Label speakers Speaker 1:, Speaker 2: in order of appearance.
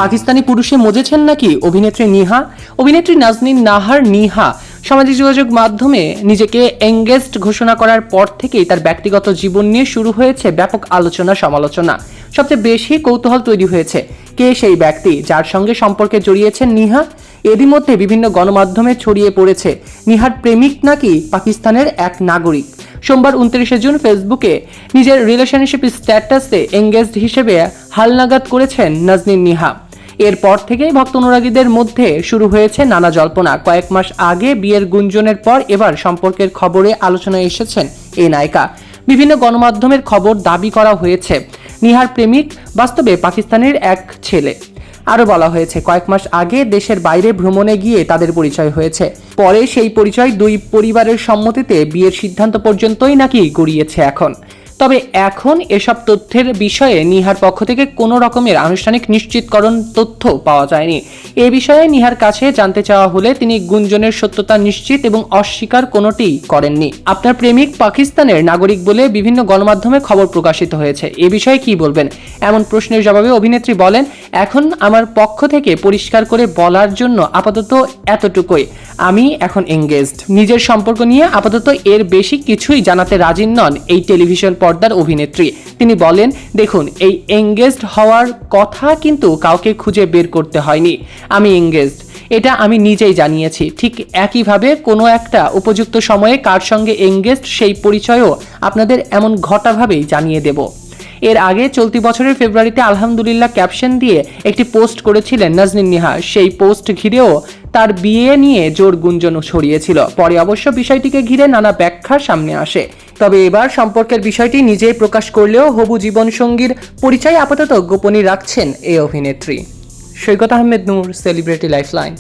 Speaker 1: পাকিস্তানি পুরুষে মজেছেন নাকি অভিনেত্রী নিহা? অভিনেত্রী নাজনীন নাহার নিহা সামাজিক যোগাযোগ মাধ্যমে নিজেকে এঙ্গেজড ঘোষণা করার পর থেকেই তার ব্যক্তিগত জীবন নিয়ে শুরু হয়েছে ব্যাপক আলোচনা সমালোচনা। সবচেয়ে বেশি কৌতূহল তৈরি হয়েছে কে সেই ব্যক্তি যার সঙ্গে সম্পর্কে জড়িয়েছেন নিহা। এরই মধ্যে বিভিন্ন গণমাধ্যমে ছড়িয়ে পড়েছে নিহার প্রেমিক নাকি পাকিস্তানের এক নাগরিক। সোমবার 29 জুন ফেসবুকে নিজের রিলেশনশিপ স্ট্যাটাসে এঙ্গেজড হিসেবে হালনাগাদ করেছেন নাজনীন নিহা। এরপর থেকেই ভক্ত অনুরাগীদের মধ্যে শুরু হয়েছে নানা জল্পনা। কয়েক মাস আগে বিয়ের গুঞ্জনের পর এবার সম্পর্কের খবরে আলোচনায় এসেছেন এই নায়িকা। বিভিন্ন গণমাধ্যমের খবর দাবি করা হয়েছে নিহার প্রেমিক বাস্তবে পাকিস্তানের এক ছেলে। আরও বলা হয়েছে কয়েক মাস আগে দেশের বাইরে ভ্রমণে গিয়ে তাদের পরিচয় হয়েছে। পরে সেই পরিচয় দুই পরিবারের সম্মতিতে বিয়ের সিদ্ধান্ত পর্যন্তই নাকি গড়িয়েছে এখন। তবে এখন এসব তথ্যের বিষয়ে নিহার পক্ষ থেকে কোনো রকমের আনুষ্ঠানিক নিশ্চিতকরণ তথ্য পাওয়া যায়নি। এ বিষয়ে নিহার কাছে জানতে চাওয়া হলে তিনি গুঞ্জনের সত্যতা নিশ্চিত এবং অস্বীকার কোনোটিই করেননি। আপনার প্রেমিক পাকিস্তানের নাগরিক বলে বিভিন্ন গণমাধ্যমে খবর প্রকাশিত হয়েছে, এ বিষয়ে কি বলবেন? এমন প্রশ্নের জবাবে অভিনেত্রী বলেন, এখন আমার পক্ষ থেকে পরিষ্কার করে বলার জন্য আপাতত এতটুকুই, আমি এখন এঙ্গেজড। নিজের সম্পর্ক নিয়ে আপাতত এর বেশি কিছুই জানাতে রাজি নন এই টেলিভিশন পর্দার অভিনেত্রী। তিনি বলেন, দেখুন, এই এঙ্গেজড হওয়ার কথা কিন্তু কাউকে খুঁজে বের করতে হয়নি। আমি এঙ্গেজড, এটা আমি নিজেই জানিয়েছি। ঠিক একইভাবে কোনো একটা উপযুক্ত সময়ে কার সঙ্গে এঙ্গেজড সেই পরিচয়ও আপনাদের এমন ঘটাভাবেই জানিয়ে দেব। এর আগে চলতি বছরের ফেব্রুয়ারিতে আলহামদুলিল্লাহ ক্যাপশন দিয়ে একটি পোস্ট করেছিলেন নাজনীন নিহা। সেই পোস্ট ঘিরেও তার বিয়ে নিয়ে জোর গুঞ্জন ছড়িয়েছিল। পরে অবশ্য বিষয়টিকে ঘিরে নানা ব্যাখ্যা সামনে আসে। তবে এবার সম্পর্কের বিষয়টি নিজেই প্রকাশ করলেও হবু জীবনসঙ্গীর পরিচয় আপাতত গোপনই রাখছেন এই অভিনেত্রী। সৈকত আহমেদ নূর, সেলিব্রিটি লাইফলাইন।